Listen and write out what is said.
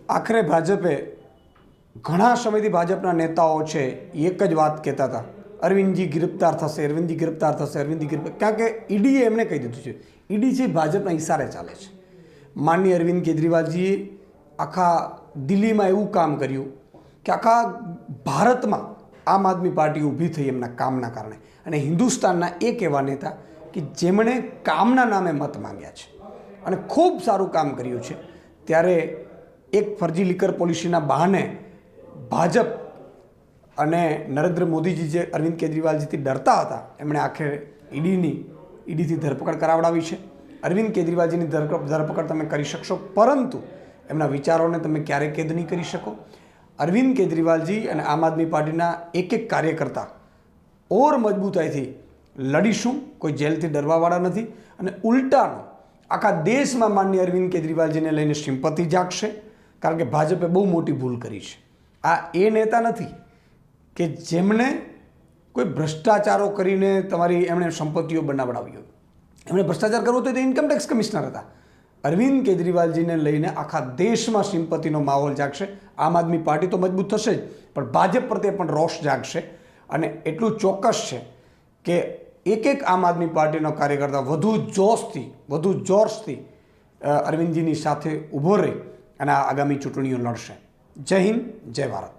આખરે ભાજપે ઘણા સમયથી ભાજપના નેતાઓ છે એક જ વાત કહેતા હતા, અરવિંદજી ગિરફ્તાર થશે, અરવિંદજી ગિરફ્તાર થશે, અરવિંદજી ગિરફ્તાર, કારણ કે ઈડીએ એમને કહી દીધું છે, ઈડી છે ભાજપના ઇશારે ચાલે છે. માનનીય અરવિંદ કેજરીવાલજીએ આખા દિલ્હીમાં એવું કામ કર્યું કે આખા ભારતમાં આમ આદમી પાર્ટી ઊભી થઈ એમના કામના કારણે, અને હિન્દુસ્તાનના એક એવા નેતા કે જેમણે કામના નામે મત માંગ્યા છે અને ખૂબ સારું કામ કર્યું છે. ત્યારે એક ફરજી લીકર પોલિસીના બહાને ભાજપ અને નરેન્દ્ર મોદીજી જે અરવિંદ કેજરીવાલજીથી ડરતા હતા, એમણે આખરે ઈડીથી ધરપકડ કરાવડાવી છે. અરવિંદ કેજરીવાલજીની ધરપકડ તમે કરી શકશો, પરંતુ એમના વિચારોને તમે ક્યારેય કેદ નહીં કરી શકો. અરવિંદ કેજરીવાલજી અને આમ આદમી પાર્ટીના એક કાર્યકર્તા ઓર મજબૂતાઈથી લડીશું, કોઈ જેલથી ડરવાવાળા નથી. અને ઉલટાનું આખા દેશમાં માનનીય અરવિંદ કેજરીવાલજીને લઈને સિમ્પથી જાગશે, કારણ કે ભાજપે બહુ મોટી ભૂલ કરી છે. આ એ નેતા નથી કે જેમણે કોઈ ભ્રષ્ટાચારો કરીને એમણે સંપત્તિઓ બનાવડાવી હોય. એમણે ભ્રષ્ટાચાર કરવો તો ઇન્કમટેક્સ કમિશનર હતા. અરવિંદ કેજરીવાલજીને લઈને આખા દેશમાં સિમ્પતિનો માહોલ જાગશે. આમ આદમી પાર્ટી તો મજબૂત થશે જ, પણ ભાજપ પ્રત્યે પણ રોષ જાગશે. અને એટલું ચોક્કસ છે કે એક આમ આદમી પાર્ટીનો કાર્યકર્તા વધુ જોશથી, વધુ જોશથી અરવિંદજીની સાથે ઊભો રહી અને આ આગામી ચૂંટણીઓ લડશે. જય હિન્દ, જય ભારત.